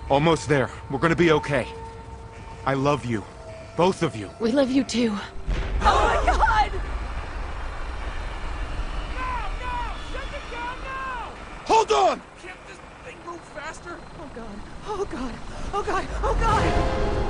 Almost there. We're gonna be okay. I love you. Both of you. We love you too. Oh my god! Hold on! Can't this thing move faster? Oh god. Oh god. Oh god. Oh god!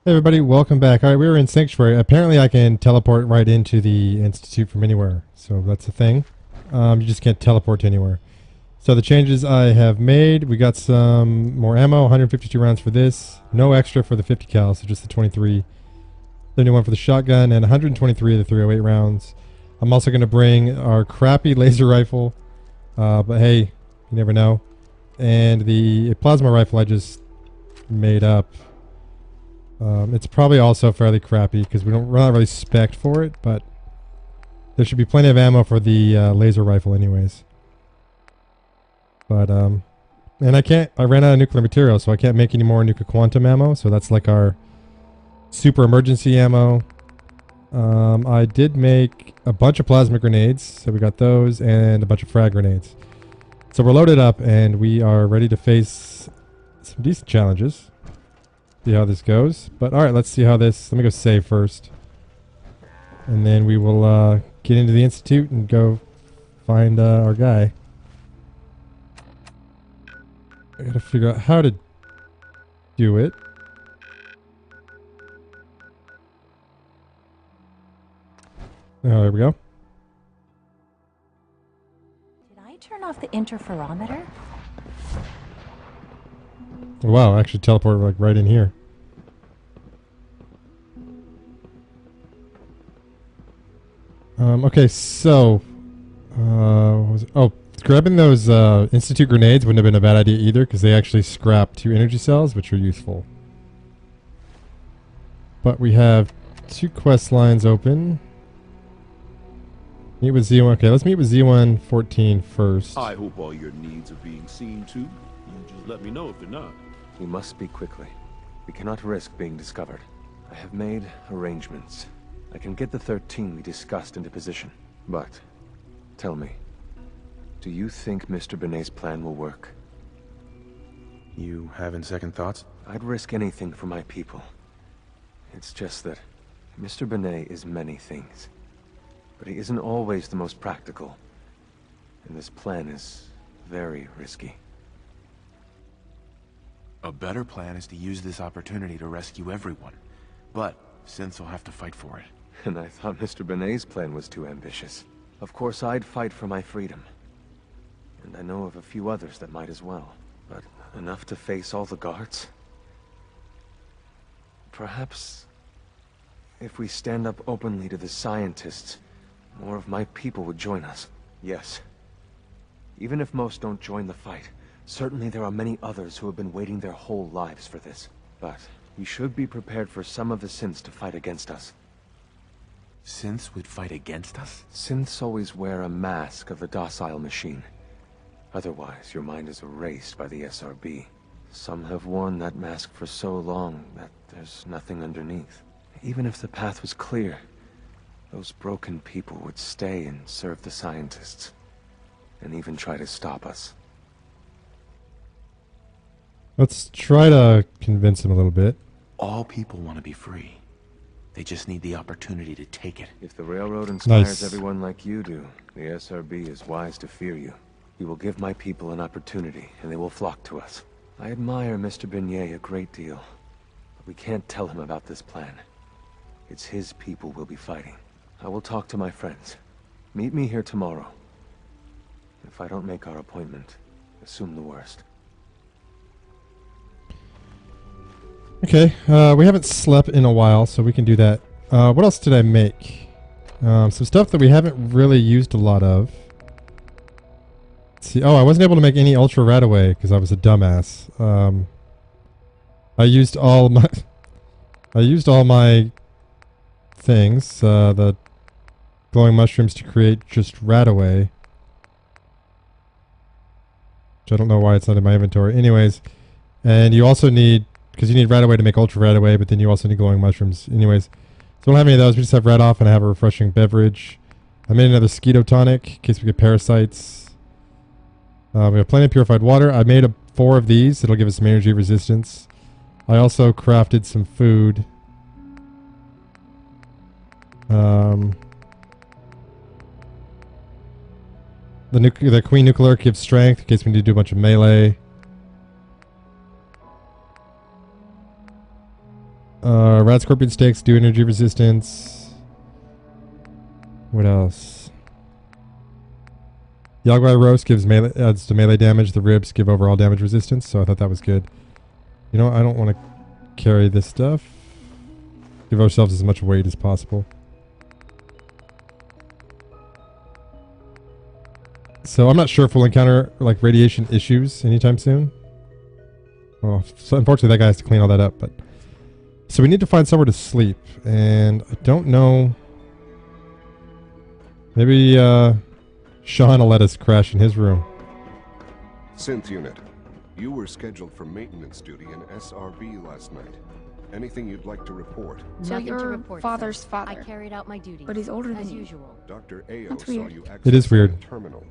Hey everybody, welcome back. Alright, we were in Sanctuary. Apparently I can teleport right into the Institute from anywhere. So that's a thing. You just can't teleport to anywhere. So the changes I have made, we got some more ammo, 152 rounds for this. No extra for the 50 cal, so just the 23. 71 for the shotgun, and 123 of the 308 rounds. I'm also going to bring our crappy laser rifle. But hey, you never know. And the plasma rifle I just made up. It's probably also fairly crappy because we're not really spec'd for it, but there should be plenty of ammo for the laser rifle anyways. But, and I ran out of nuclear material, so I can't make any more nuclear quantum ammo, so that's like our super emergency ammo. I did make a bunch of plasma grenades, so we got those, and a bunch of frag grenades. So we're loaded up, and we are ready to face some decent challenges. See how this goes. But alright, let's see how this... Let me go save first. And then we will get into the Institute and go find our guy. I gotta figure out how to do it. Oh, there we go. Did I turn off the interferometer? Wow, actually teleport like right in here. Okay, so grabbing those Institute grenades wouldn't have been a bad idea either, because they actually scrap 2 energy cells, which are useful. But we have 2 quest lines open. Meet with Z1. Okay, let's meet with Z114 first. I hope all your needs are being seen to. You just let me know if they're not. We must speak quickly. We cannot risk being discovered. I have made arrangements. I can get the 13 we discussed into position. But, tell me, do you think Mr. Benet's plan will work? You having second thoughts? I'd risk anything for my people. It's just that Mr. Benet is many things. But he isn't always the most practical. And this plan is very risky. A better plan is to use this opportunity to rescue everyone. But Synths will have to fight for it. And I thought Mr. Benet's plan was too ambitious. Of course, I'd fight for my freedom. And I know of a few others that might as well. But enough to face all the guards? Perhaps if we stand up openly to the scientists, more of my people would join us. Yes. Even if most don't join the fight, certainly there are many others who have been waiting their whole lives for this. But we should be prepared for some of the synths to fight against us. Synths would fight against us? Synths always wear a mask of the docile machine. Otherwise, your mind is erased by the SRB. Some have worn that mask for so long that there's nothing underneath. Even if the path was clear, those broken people would stay and serve the scientists. And even try to stop us. Let's try to convince him a little bit. All people want to be free. They just need the opportunity to take it. If the Railroad inspires Nice. everyone like you do, the SRB is wise to fear you. You will give my people an opportunity, and they will flock to us. I admire Mr. Benet a great deal, but we can't tell him about this plan. It's his people we'll be fighting. I will talk to my friends. Meet me here tomorrow. If I don't make our appointment, assume the worst. Okay, we haven't slept in a while, so we can do that. What else did I make? Some stuff that we haven't really used a lot of. Let's see. Oh, I wasn't able to make any Ultra Radaway because I was a dumbass. I used all my things, the glowing mushrooms to create just Radaway. which I don't know why it's not in my inventory. Anyways, and you also need, because you need rat away to make ultra rat away, but then you also need glowing mushrooms. Anyways, so we don't have any of those. We just have rat off, and I have a refreshing beverage. I made another Skeeto tonic in case we get parasites. We have plenty of purified water. I made 4 of these. It'll give us some energy resistance. I also crafted some food. The Queen Nuclear gives strength in case we need to do a bunch of melee. Rat Scorpion Sticks do energy resistance. What else? Yogbai Roast gives melee, adds to melee damage. The ribs give overall damage resistance, so I thought that was good. You know, I don't want to carry this stuff. Give ourselves as much weight as possible. So I'm not sure if we'll encounter like radiation issues anytime soon. Well, so unfortunately that guy has to clean all that up, but so we need to find somewhere to sleep, and I don't know. Maybe Sean will let us crash in his room. Synth unit, you were scheduled for maintenance duty in SRB last night. Anything you'd like to report? So Nothing to your report, father's sir. father. I carried out my duties. But he's older than as you. usual. Dr. Ao That's saw weird. you access It is weird. a terminal.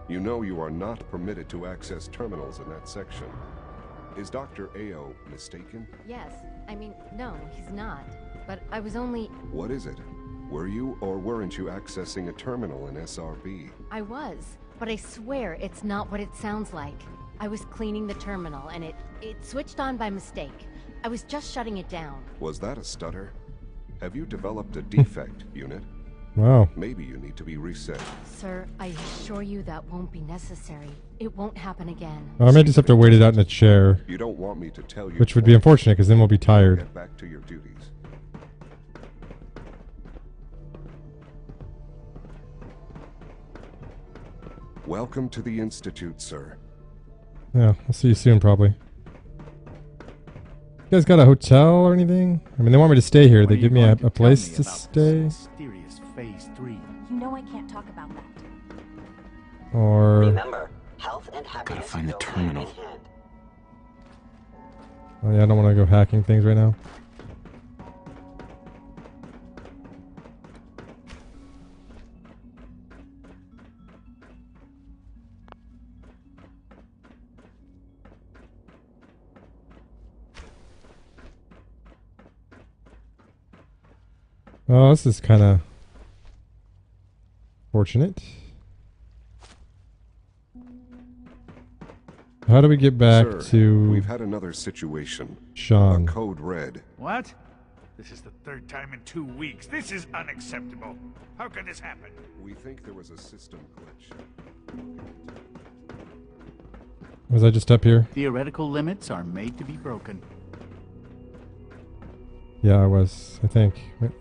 You know you are not permitted to access terminals in that section. Is Dr. Ao mistaken? Yes. I mean, no, he's not. But I was only... What is it? Were you or weren't you accessing a terminal in SRB? I was. But I swear it's not what it sounds like. I was cleaning the terminal and it switched on by mistake. I was just shutting it down. Was that a stutter? Have you developed a defect, unit? Wow. Maybe you need to be reset. Sir, I assure you that won't be necessary. It won't happen again. I may just have to wait it out in a chair, You don't want me to tell you. which would be unfortunate because then we'll be tired. Get back to your duties. Welcome to the Institute, sir. Yeah, I'll see you soon probably. You guys got a hotel or anything? I mean, they want me to stay here. They give me a place to stay? Mysterious Phase 3. You know I can't talk about that. Or... Remember, health and happiness Gotta find the go terminal. hand in hand. Oh yeah, I don't want to go hacking things right now. Oh, this is kind of fortunate. How do we get back Sir, to we've had another situation. Sean? A code red. What? This is the 3rd time in 2 weeks. This is unacceptable. How could this happen? We think there was a system glitch. Was I just up here? Theoretical limits are made to be broken. Yeah, I was, I think. Wait.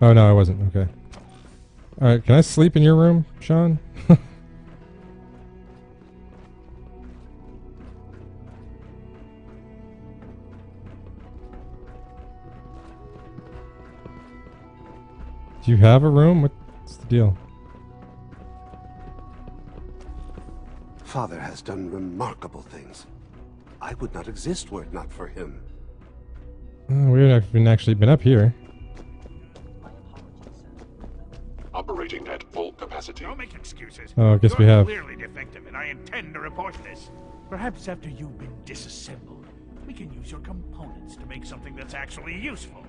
Oh, no, I wasn't. Okay. Alright, can I sleep in your room, Sean? Do you have a room? What's the deal? Father has done remarkable things. I would not exist were it not for him. We haven't actually been up here. Operating at full capacity. Don't make excuses. Oh, I guess we You're have. clearly defective, and I intend to report this. Perhaps after you've been disassembled, we can use your components to make something that's actually useful.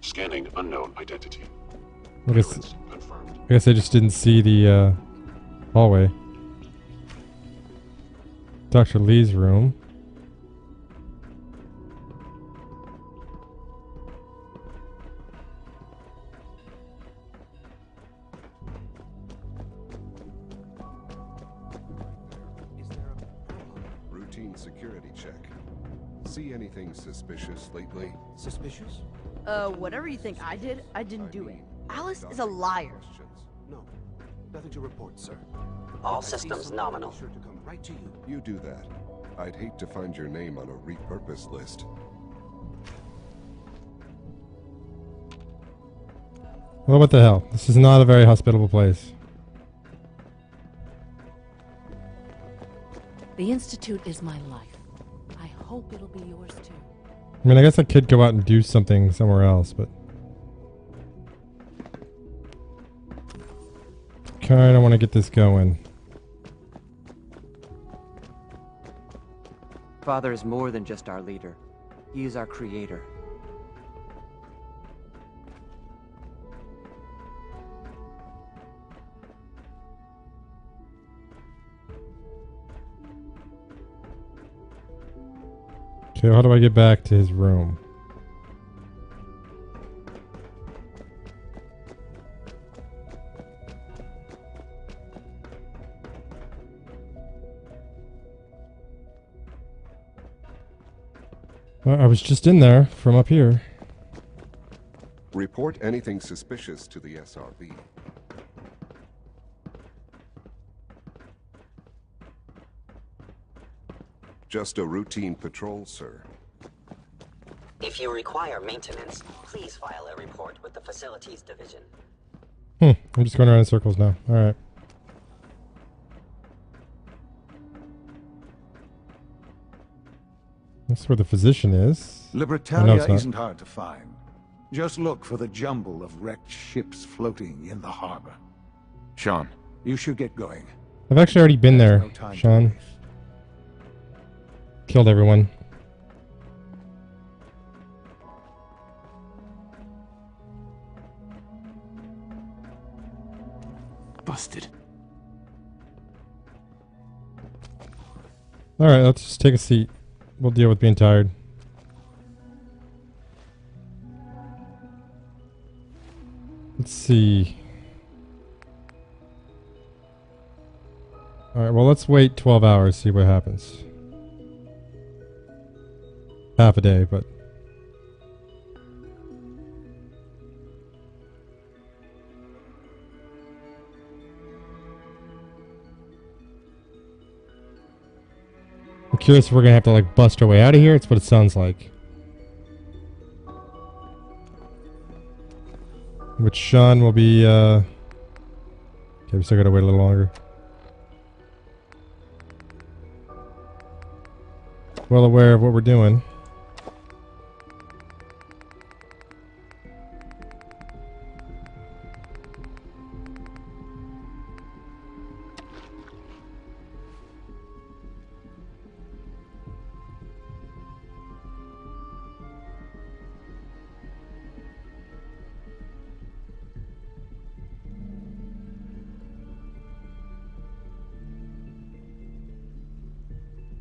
Scanning unknown identity. I guess, Clearance confirmed. I guess I just didn't see the hallway. Dr. Lee's room. Routine security check. See anything suspicious lately? Suspicious? Whatever you think I did, I didn't do it. Alice is a Doctor, liar. questions? No, nothing to report, sir. All If I see systems something, nominal. I'll be sure to come right to you. You do that. I'd hate to find your name on a repurposed list. Well, what the hell? This is not a very hospitable place. The Institute is my life. I hope it'll be yours too. I mean, I guess I could go out and do something somewhere else, but... kinda want to get this going. Father is more than just our leader. He is our creator. Okay, how do I get back to his room? Well, I was just in there from up here. Report anything suspicious to the SRB. Just a routine patrol, sir. If you require maintenance, please file a report with the Facilities Division. I'm just going around in circles now. Alright. That's where the physician is. Libertalia isn't hard to find. Just look for the jumble of wrecked ships floating in the harbor. Sean. You should get going. I've actually already been there, Sean. Killed everyone. Busted. Alright, let's just take a seat. We'll deal with being tired. Let's see. Alright, well, let's wait 12 hours, see what happens. Half a day, but... I'm curious if we're gonna have to, like, bust our way out of here. It's what it sounds like. Which Sean will be, Okay, we still gotta wait a little longer. Well aware of what we're doing.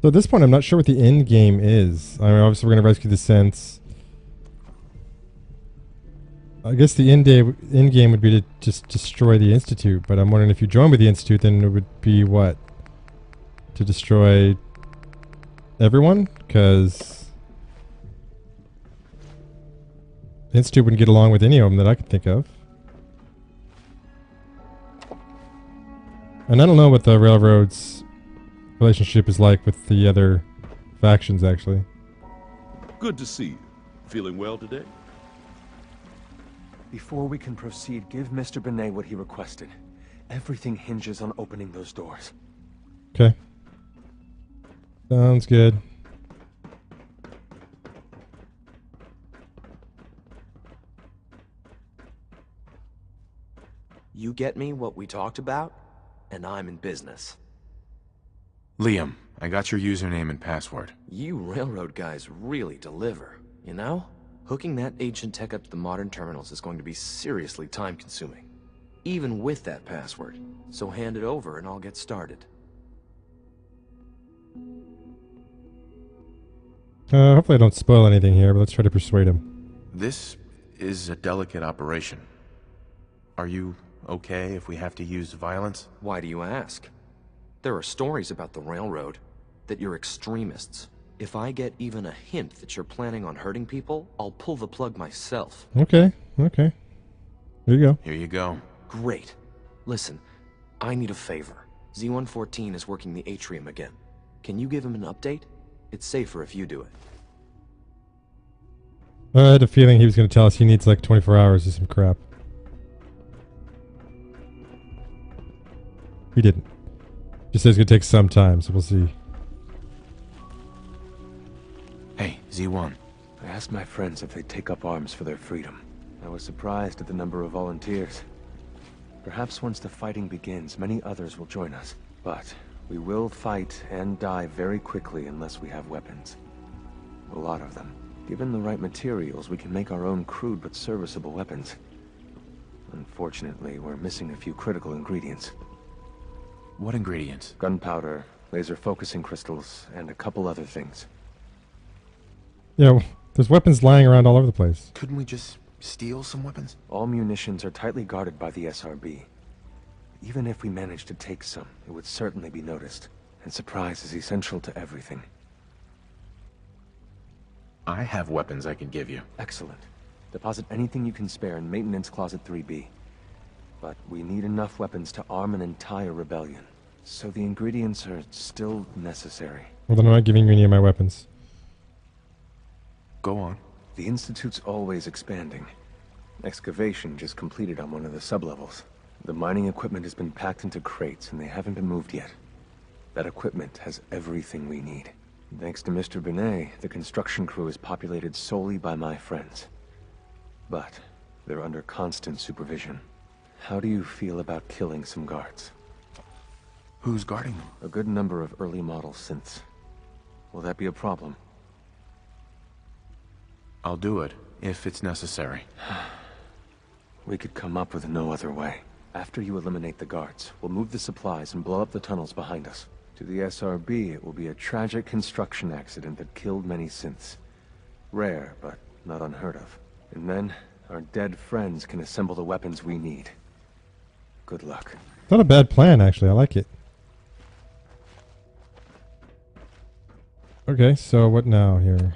So at this point, I'm not sure what the end game is. I mean, obviously we're going to rescue the Synths. I guess the end game would be to just destroy the Institute, but I'm wondering if you join with the Institute, then it would be what? To destroy everyone? Because the Institute wouldn't get along with any of them that I could think of. And I don't know what the Railroad's relationship is like with the other factions, actually. Good to see you. Feeling well today? Before we can proceed, give Mr. Benet what he requested. Everything hinges on opening those doors. Okay. Sounds good. You get me what we talked about, and I'm in business. Liam, I got your username and password. You railroad guys really deliver, you know? Hooking that ancient tech up to the modern terminals is going to be seriously time-consuming. Even with that password. So hand it over and I'll get started. Hopefully I don't spoil anything here, but let's try to persuade him. This is a delicate operation. Are you okay if we have to use violence? Why do you ask? There are stories about the railroad, that you're extremists. If I get even a hint that you're planning on hurting people, I'll pull the plug myself. Okay, okay. Here you go. Here you go. Great. Listen, I need a favor. Z-114 is working the atrium again. Can you give him an update? It's safer if you do it. I had a feeling he was going to tell us he needs like 24 hours of some crap. He didn't. Just says it's going to take some time, so we'll see. Z1. I asked my friends if they'd take up arms for their freedom. I was surprised at the number of volunteers. Perhaps once the fighting begins, many others will join us. But we will fight and die very quickly unless we have weapons. A lot of them. Given the right materials, we can make our own crude but serviceable weapons. Unfortunately, we're missing a few critical ingredients. What ingredients? Gunpowder, laser focusing crystals, and a couple other things. Yeah, there's weapons lying around all over the place. Couldn't we just steal some weapons? All munitions are tightly guarded by the SRB. Even if we managed to take some, it would certainly be noticed. And surprise is essential to everything. I have weapons I can give you. Excellent. Deposit anything you can spare in Maintenance Closet 3B. But we need enough weapons to arm an entire rebellion. So the ingredients are still necessary. Well, then I'm not giving you any of my weapons. Go on. The Institute's always expanding. Excavation just completed on one of the sublevels. The mining equipment has been packed into crates and they haven't been moved yet. That equipment has everything we need. Thanks to Mr. Binet, the construction crew is populated solely by my friends. But they're under constant supervision. How do you feel about killing some guards? Who's guarding them? A good number of early model synths. Will that be a problem? I'll do it, if it's necessary. We could come up with no other way. After you eliminate the guards, we'll move the supplies and blow up the tunnels behind us. To the SRB, it will be a tragic construction accident that killed many synths. Rare, but not unheard of. And then, our dead friends can assemble the weapons we need. Good luck. Not a bad plan, actually. I like it. Okay, so what now here?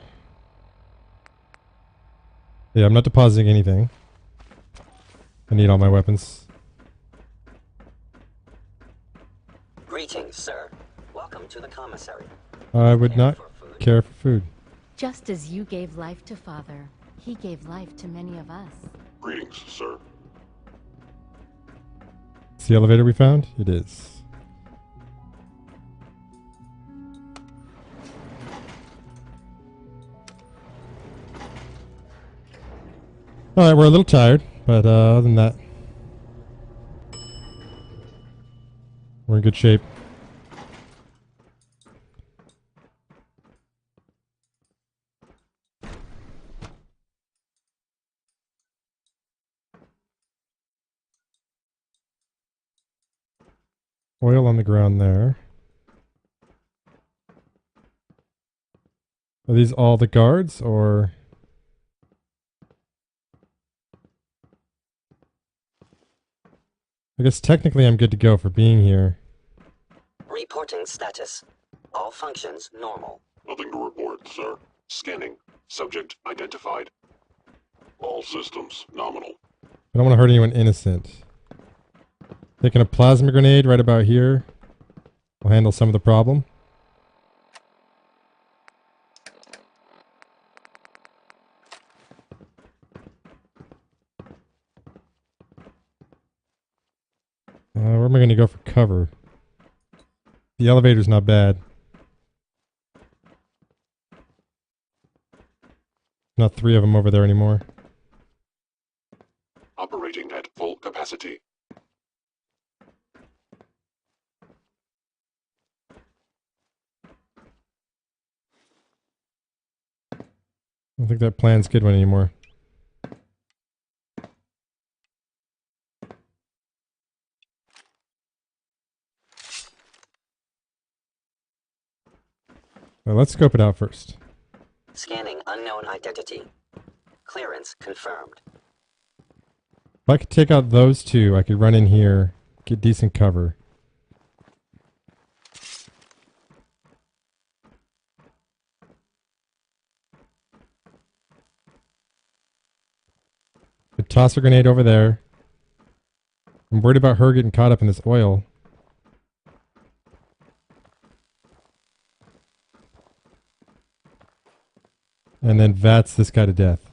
Yeah, I'm not depositing anything. I need all my weapons. Greetings, sir. Welcome to the commissary. I would not care for food. Just as you gave life to Father, he gave life to many of us. Greetings, sir. It's the elevator we found? It is. Alright, we're a little tired, but other than that, we're in good shape. Oil on the ground there. Are these all the guards, or...? I guess technically I'm good to go for being here. Reporting status. All functions normal. Nothing to report, sir. Scanning. Subject identified. All systems nominal. I don't want to hurt anyone innocent. Taking a plasma grenade right about here will handle some of the problem. Where am I going to go for cover? The elevator's not bad. Not three of them over there anymore. Operating at full capacity. I don't think that plan's a good one anymore. Well, let's scope it out first. Scanning unknown identity. Clearance confirmed. If I could take out those two, I could run in here, get decent cover. Could toss a grenade over there. I'm worried about her getting caught up in this oil. And then VATS this guy to death.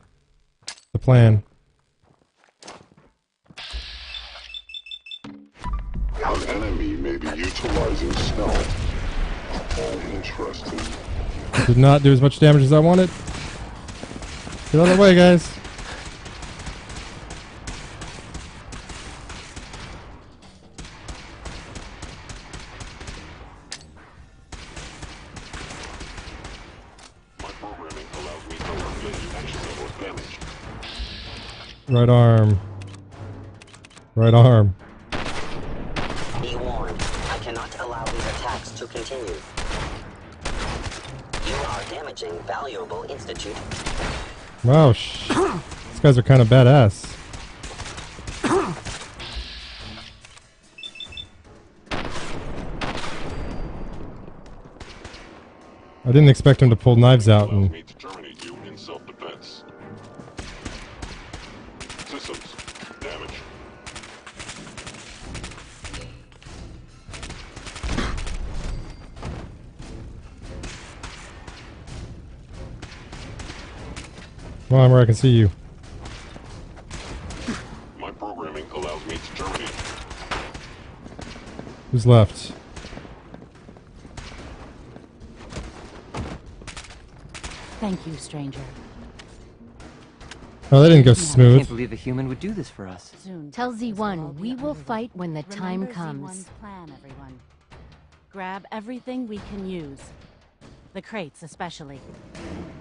The plan. An enemy may be utilizing stealth. All interesting. Did not do as much damage as I wanted. Get out of the way, guys. My programming allows me to engage action that was damaged. Right arm. Right arm. Be warned, I cannot allow these attacks to continue. You are damaging valuable Institute. Wow, these guys are kind of badass. I didn't expect him to pull knives out and... Me to terminate you in self-defense. Systems damage. Come on, where I can see you. My programming allows me to terminate. Who's left? Thank you, stranger. Oh, that didn't go I smooth. can't believe a human would do this for us. Soon. Tell Z1 we will fight when the time Remember comes. Z1's plan, everyone. Grab everything we can use. The crates, especially.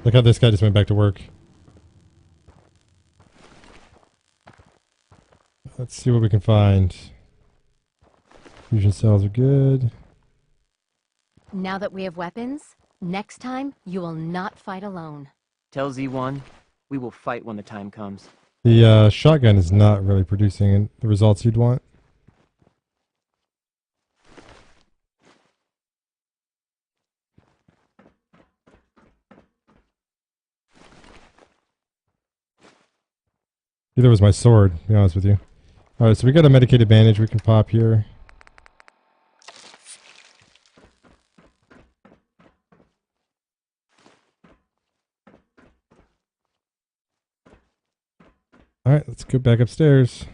Look how this guy just went back to work. Let's see what we can find. Fusion cells are good. Now that we have weapons, next time you will not fight alone. Tell Z1, we will fight when the time comes. The shotgun is not really producing the results you'd want. Either was my sword, to be honest with you. Alright, so we got a medicated bandage we can pop here. Alright, let's go back upstairs.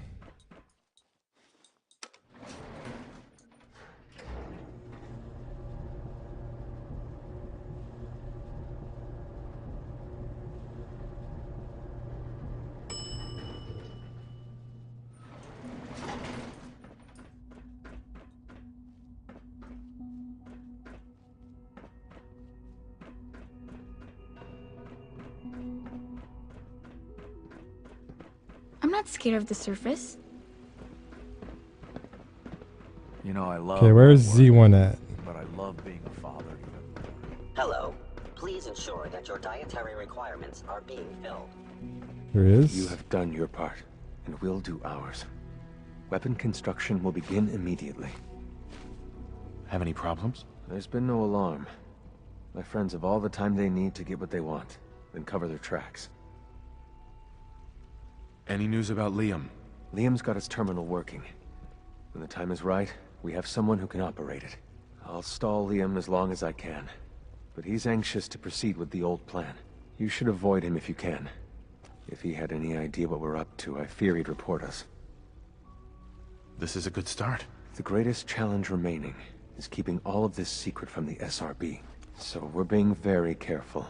I'm not scared of the surface. You know, I love... Okay, where's Z1 at? But I love being a father even more. Hello. Please ensure that your dietary requirements are being filled. There is. You have done your part, and we'll do ours. Weapon construction will begin immediately. Have any problems? There's been no alarm. My friends have all the time they need to get what they want, then cover their tracks. Any news about Liam? Liam's got his terminal working. When the time is right, we have someone who can operate it. I'll stall Liam as long as I can. But he's anxious to proceed with the old plan. You should avoid him if you can. If he had any idea what we're up to, I fear he'd report us. This is a good start. The greatest challenge remaining is keeping all of this secret from the SRB. So we're being very careful.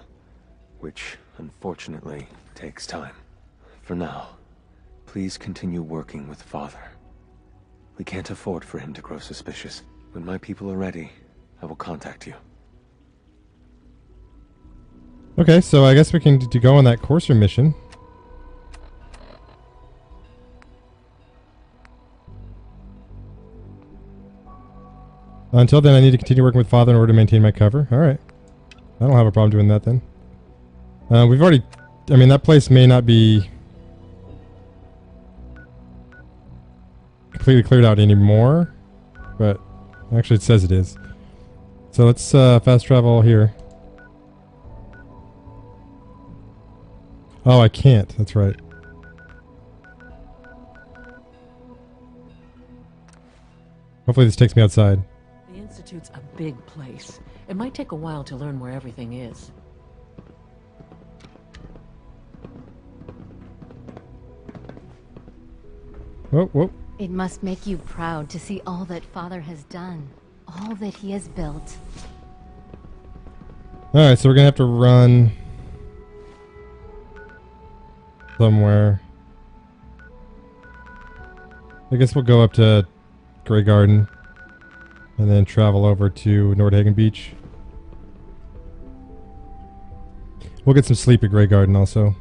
Which, unfortunately, takes time. For now, please continue working with Father. We can't afford for him to grow suspicious. When my people are ready, I will contact you. Okay, so I guess we can go on that Courser mission. Until then, I need to continue working with Father in order to maintain my cover. Alright. I don't have a problem doing that then. We've already... I mean, that place may not be completely cleared out anymore, but actually it says it is. So let's fast travel here. Oh, I can't. That's right. Hopefully this takes me outside. The Institute's a big place. It might take a while to learn where everything is. Whoa, whoa. It must make you proud to see all that Father has done. All that he has built. Alright, so we're going to have to run somewhere. I guess we'll go up to Grey Garden and then travel over to Nordhagen Beach. We'll get some sleep at Grey Garden also.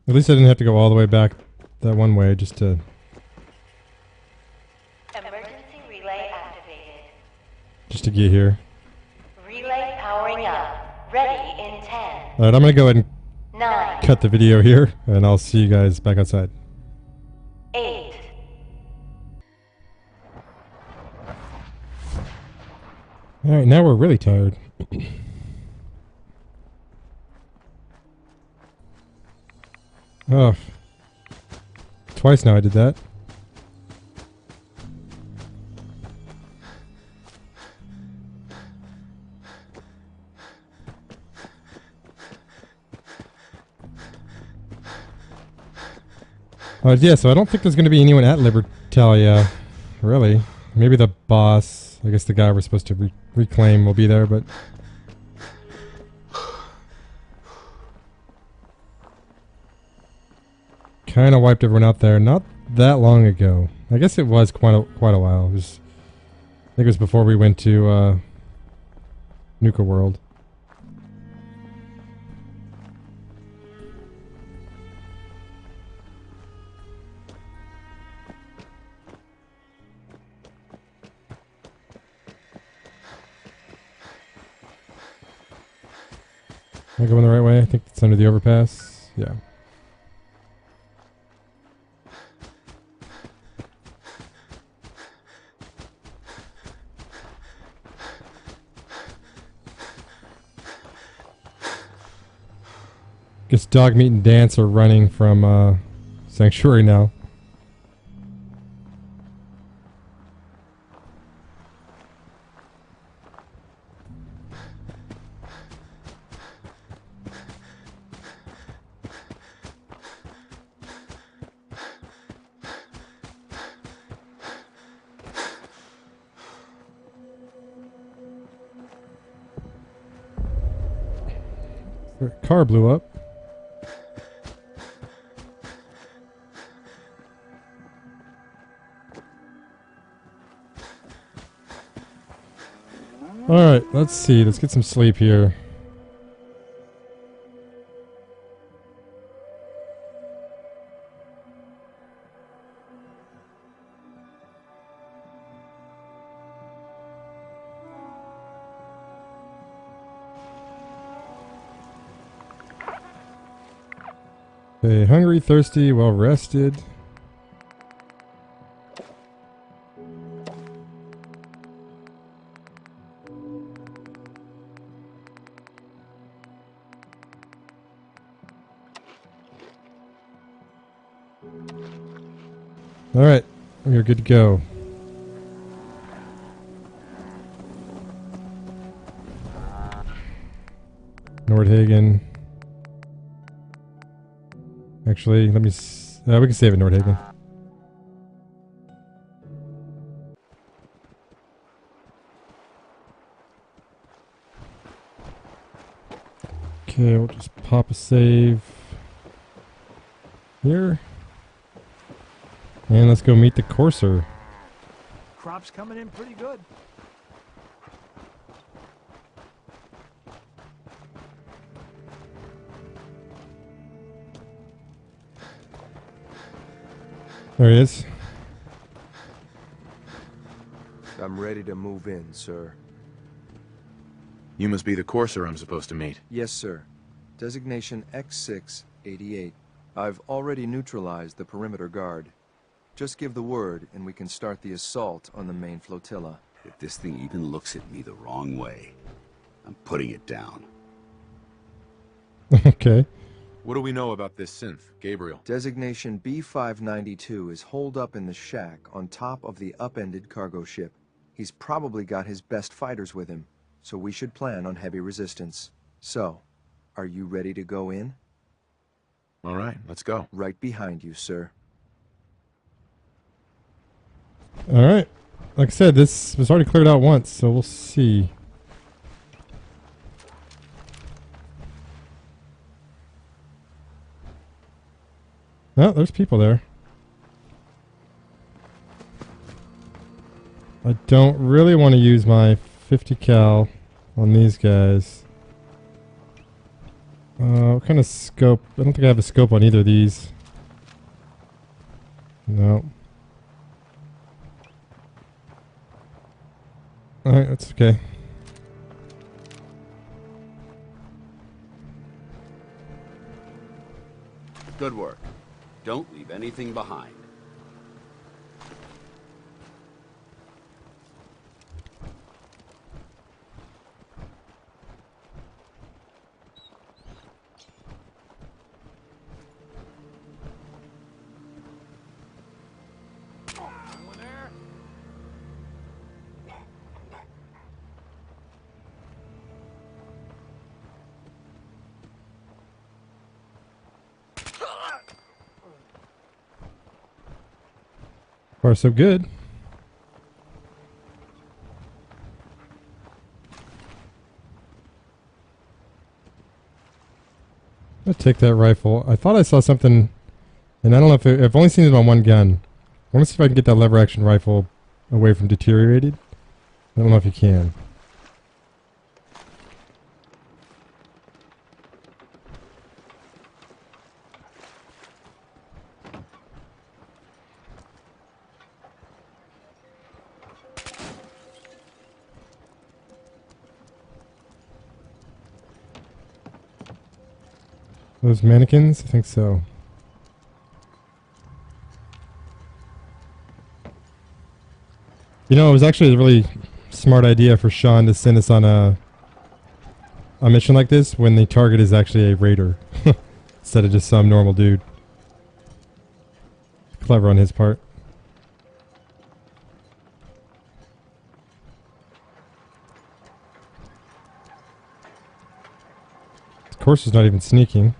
At least I didn't have to go all the way back that one way just to... Emergency relay activated. Just to get here. Relay powering up. Ready in 10. Alright, I'm gonna go ahead and 9. cut the video here, and I'll see you guys back outside. 8. Alright, now we're really tired. Oh. Twice now I did that. Yeah, so I don't think there's going to be anyone at Libertalia, really. Maybe the boss, I guess the guy we're supposed to reclaim will be there, but... Kind of wiped everyone out there not that long ago. I guess it was quite a while. It was, I think it was before we went to Nuka World. Am I going the right way? I think it's under the overpass. Yeah. Guess Dog Meat and Dance are running from Sanctuary now. Their car blew up. Alright, let's see. Let's get some sleep here. Okay, hungry, thirsty, well rested. Alright, we're good to go. Nordhagen. Actually, let me... we can save it, Nordhagen. Okay, we'll just pop a save here. And let's go meet the courser. Crop's coming in pretty good. There he is. I'm ready to move in, sir. You must be the courser I'm supposed to meet. Yes, sir. Designation X688. I've already neutralized the perimeter guard. Just give the word, and we can start the assault on the main flotilla. If this thing even looks at me the wrong way, I'm putting it down. Okay. What do we know about this synth, Gabriel? Designation B592 is holed up in the shack on top of the upended cargo ship. He's probably got his best fighters with him, so we should plan on heavy resistance. So, are you ready to go in? All right, let's go. Right behind you, sir. Alright. Like I said, this was already cleared out once, so we'll see. Oh, there's people there. I don't really want to use my 50 cal on these guys. What kind of scope? I don't think I have a scope on either of these. No. Alright, that's okay. Good work. Don't leave anything behind. Far so good. I'll take that rifle. I thought I saw something, and I don't know if I've only seen it on one gun. I want to see if I can get that lever action rifle away from deteriorated. I don't know if you can. Those mannequins? I think so. You know, it was actually a really smart idea for Sean to send us on a mission like this when the target is actually a raider instead of just some normal dude. Clever on his part. Of course, he's not even sneaking.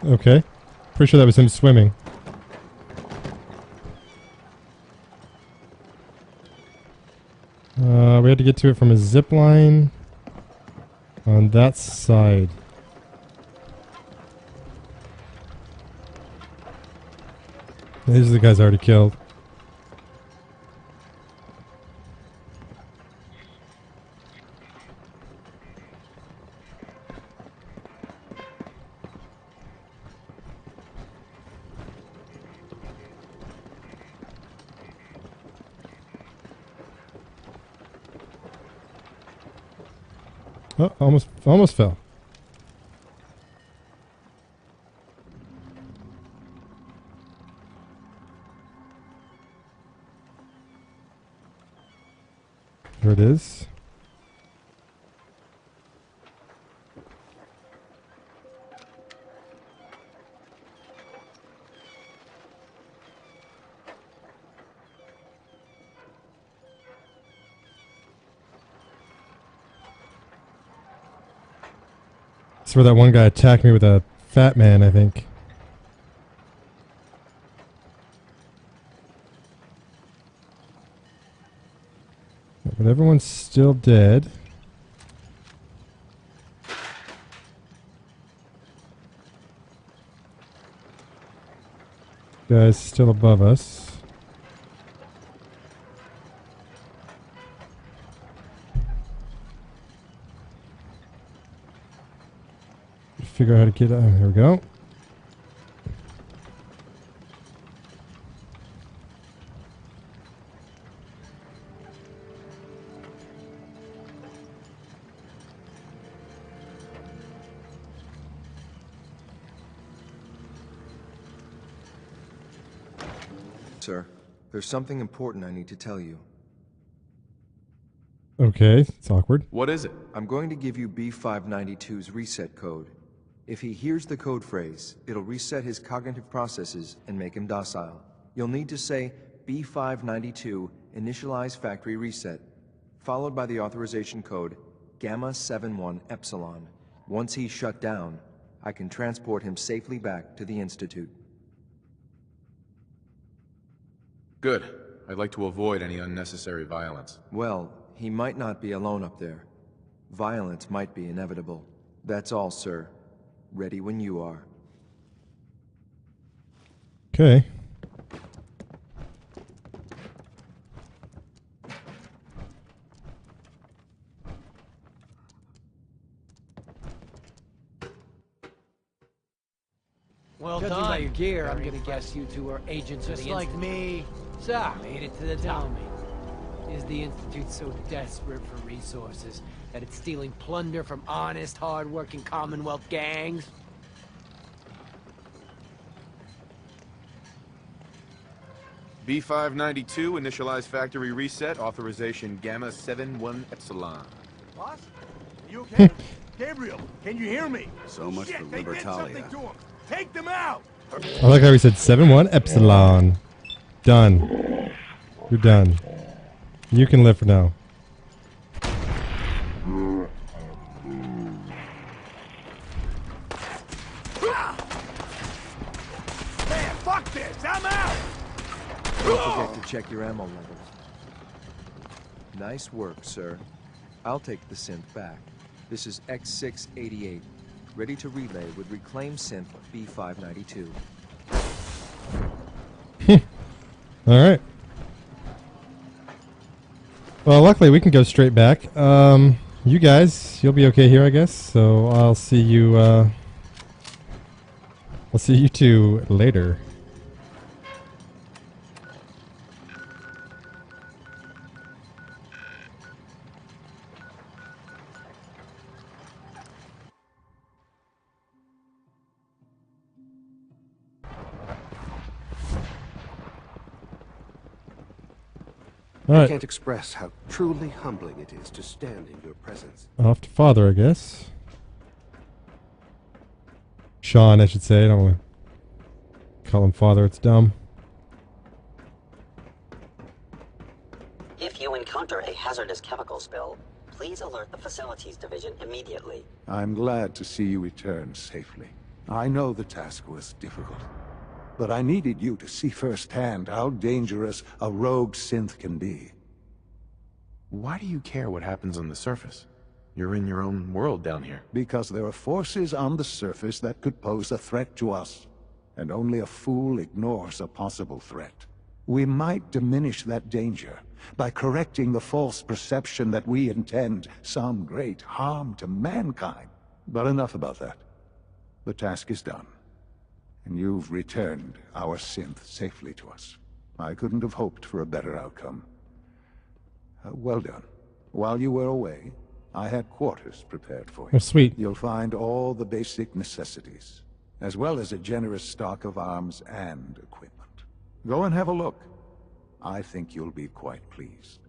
Okay. Pretty sure that was him swimming. We had to get to it from a zip line on that side. These are the guys I already killed. Oh, almost fell. There it is. That's where that one guy attacked me with a fat man, I think. But everyone's still dead. Guy's still above us. Figure out how to get out. Here we go. sir. There's something important I need to tell you. Okay, it's awkward. What is it? I'm going to give you B592's reset code. If he hears the code phrase, it'll reset his cognitive processes and make him docile. You'll need to say B592 initialize factory reset, followed by the authorization code Gamma 71 Epsilon. Once he's shut down, I can transport him safely back to the Institute. Good. I'd like to avoid any unnecessary violence. Well, he might not be alone up there. Violence might be inevitable. That's all, sir. Ready when you are. Okay. Well Judging done. by your gear, I'm Very gonna guess you two are agents of Just the like Institute. me. So, made it to the top. Tell me, is the Institute so desperate for resources that it's stealing plunder from honest, hard-working Commonwealth gangs? B592, initialize factory reset, authorization Gamma 71 Epsilon. Boss? You okay? Gabriel, can you hear me? So much Shit, for they did something Libertalia. to him. Take them out! I like how he said 7-1 Epsilon. Done. You're done. You can live for now. Man, fuck this! I'm out! Don't forget to check your ammo levels. Nice work, sir. I'll take the synth back. This is X688, ready to relay with reclaimed synth B592. Alright. Well, luckily we can go straight back. You guys, you'll be okay here, I guess. So I'll see you, I'll see you two later. I can't express how truly humbling it is to stand in your presence. Off to Father, I guess. Sean, I should say. I don't want to call him Father. It's dumb. If you encounter a hazardous chemical spill, please alert the Facilities Division immediately. I'm glad to see you return safely. I know the task was difficult, but I needed you to see firsthand how dangerous a rogue synth can be. Why do you care what happens on the surface? You're in your own world down here. Because there are forces on the surface that could pose a threat to us, and only a fool ignores a possible threat. We might diminish that danger by correcting the false perception that we intend some great harm to mankind. But enough about that. The task is done, and you've returned our synth safely to us. I couldn't have hoped for a better outcome. Well done. While you were away, I had quarters prepared for you. Oh, sweet. You'll find all the basic necessities, as well as a generous stock of arms and equipment. Go and have a look. I think you'll be quite pleased.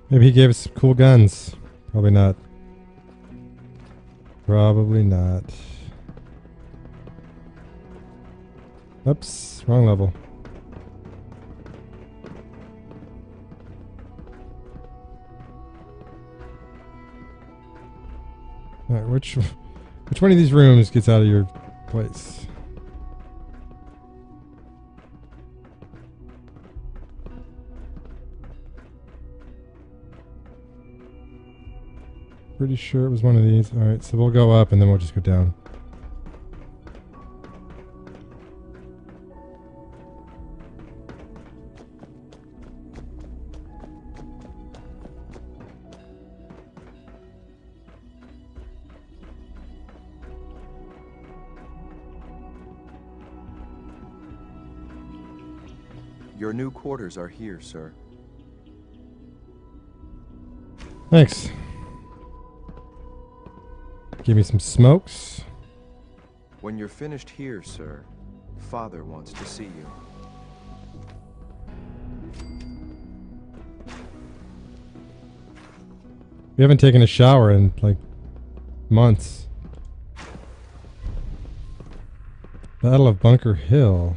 Maybe he gave us some cool guns. Probably not. Probably not. Oops, wrong level. Alright, which one of these rooms gets out of your place? Pretty sure it was one of these. Alright, so we'll go up and then we'll just go down. Your new quarters are here, sir. Thanks. Give me some smokes. When you're finished here, sir, Father wants to see you. We haven't taken a shower in, like, months. Battle of Bunker Hill.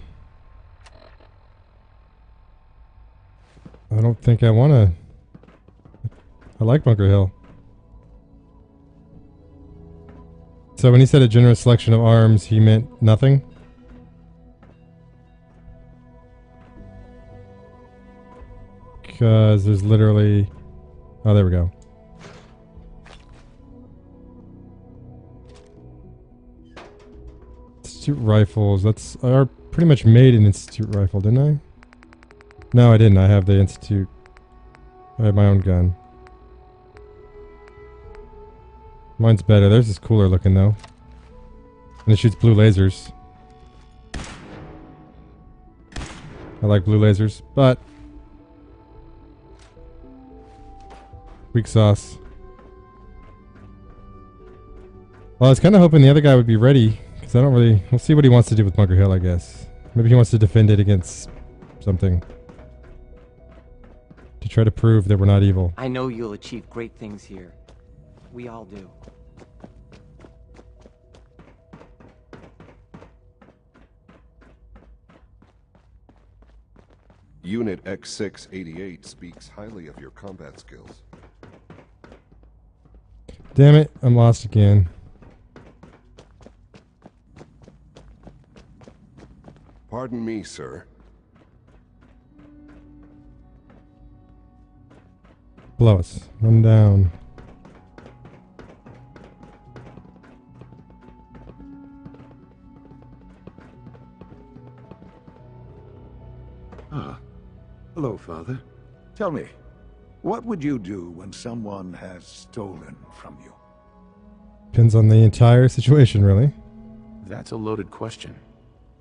I don't think I want to... I like Bunker Hill. So when he said a generous selection of arms, he meant nothing? Because there's literally... Oh, there we go. Institute rifles. That's... I pretty much made an Institute rifle, didn't I? No, I didn't. I have the Institute. I have my own gun. Mine's better. Theirs is cooler looking, though. And it shoots blue lasers. I like blue lasers, but... Weak sauce. Well, I was kind of hoping the other guy would be ready, because I don't really... We'll see what he wants to do with Bunker Hill, I guess. Maybe he wants to defend it against something. To try to prove that we're not evil. I know you'll achieve great things here. We all do. Unit X688 speaks highly of your combat skills. Damn it, I'm lost again. Pardon me, sir. Below us. One down. Ah. Hello, Father. Tell me, what would you do when someone has stolen from you? Depends on the entire situation, really. That's a loaded question.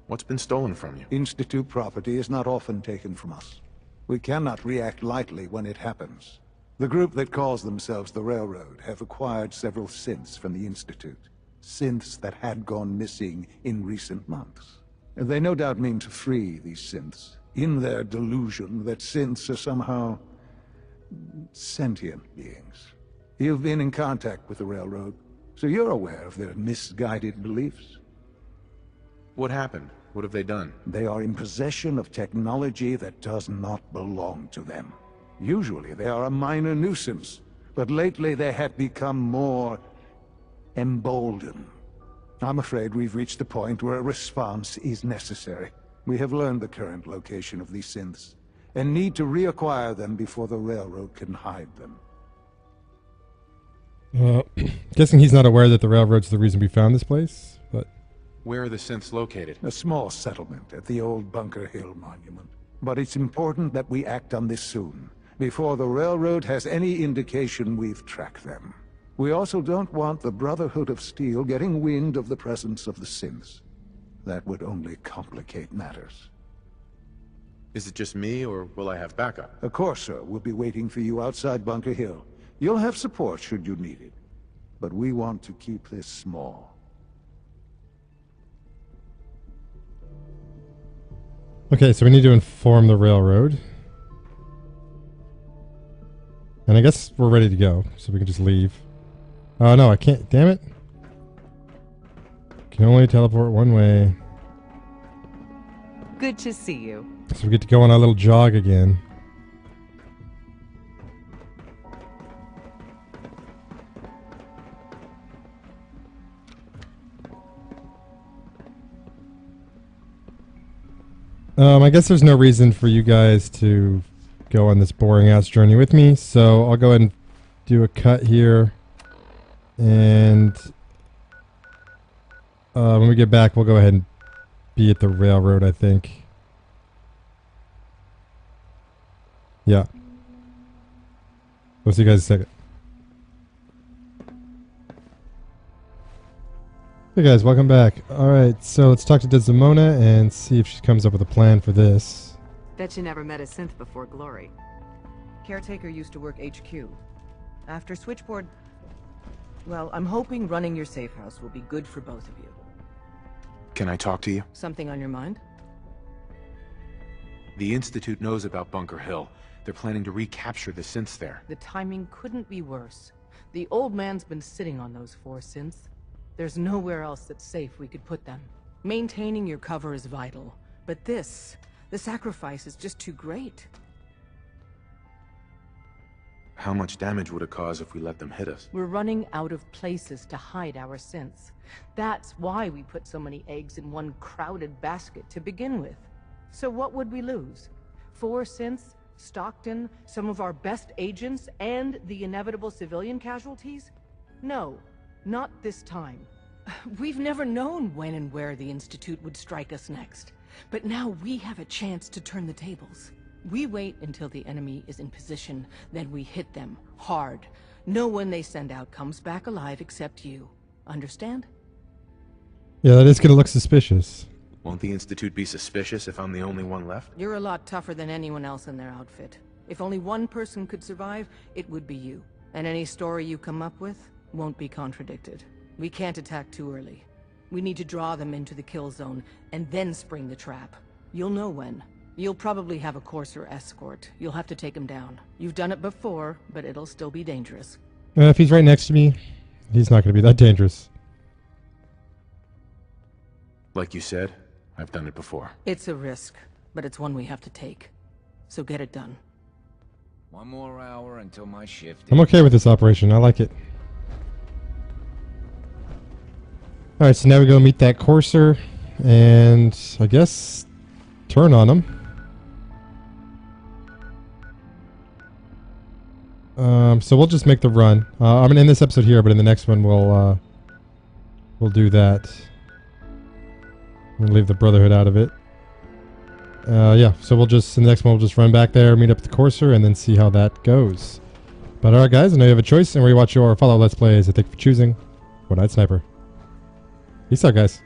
What's been stolen from you? Institute property is not often taken from us. We cannot react lightly when it happens. The group that calls themselves the Railroad have acquired several synths from the Institute. Synths that had gone missing in recent months. They no doubt mean to free these synths, in their delusion that synths are somehow sentient beings. You've been in contact with the Railroad, so you're aware of their misguided beliefs. What happened? What have they done? They are in possession of technology that does not belong to them. Usually they are a minor nuisance, but lately they have become more emboldened. I'm afraid we've reached the point where a response is necessary. We have learned the current location of these synths, and need to reacquire them before the Railroad can hide them. Guessing he's not aware that the Railroad's the reason we found this place, but... Where are the synths located? A small settlement at the old Bunker Hill monument. But it's important that we act on this soon, before the Railroad has any indication we've tracked them. We also don't want the Brotherhood of Steel getting wind of the presence of the synths. That would only complicate matters. Is it just me, or will I have backup? Of course, sir. We'll be waiting for you outside Bunker Hill. You'll have support should you need it. But we want to keep this small. Okay, so we need to inform the Railroad. And I guess we're ready to go, so we can just leave. Oh no, I can't. Damn it. Can only teleport one way. Good to see you. So we get to go on our little jog again. I guess there's no reason for you guys to go on this boring ass journey with me, so I'll go ahead and do a cut here. And when we get back, we'll go ahead and be at the Railroad, I think. Yeah. We'll see you guys in a second. Hey guys, welcome back. Alright, so let's talk to Desdemona and see if she comes up with a plan for this. Bet you never met a synth before Glory. Caretaker used to work HQ. After Switchboard... Well, I'm hoping running your safe house will be good for both of you. Can I talk to you? Something on your mind? The Institute knows about Bunker Hill. They're planning to recapture the synths there. The timing couldn't be worse. The old man's been sitting on those 4 synths. There's nowhere else that's safe we could put them. Maintaining your cover is vital, but the sacrifice is just too great. How much damage would it cause if we let them hit us? We're running out of places to hide our synths. That's why we put so many eggs in one crowded basket to begin with. So what would we lose? 4 synths, Stockton, some of our best agents, and the inevitable civilian casualties? No, not this time. We've never known when and where the Institute would strike us next. But now we have a chance to turn the tables. We wait until the enemy is in position, then we hit them hard. No one they send out comes back alive except you. Understand? Yeah, that is going to look suspicious. Won't the Institute be suspicious if I'm the only one left? You're a lot tougher than anyone else in their outfit. If only one person could survive, it would be you. And any story you come up with won't be contradicted. We can't attack too early. We need to draw them into the kill zone, and then spring the trap. You'll know when. You'll probably have a Courser escort. You'll have to take him down. You've done it before, but it'll still be dangerous. If he's right next to me, he's not going to be that dangerous. Like you said, I've done it before. It's a risk, but it's one we have to take. So get it done. 1 more hour until my shift. I'm okay with this operation. I like it. Alright, so now we go meet that Courser, and I guess turn on him. So we'll just make the run. I'm gonna end this episode here, but in the next one we'll do that. I'm gonna leave the Brotherhood out of it. Yeah, so in the next one we'll just run back there, meet up with the Courser, and then see how that goes. But alright guys, I know you have a choice, and where you watch your follow Let's Plays, I thank you for choosing One Night Sniper. Peace out, guys.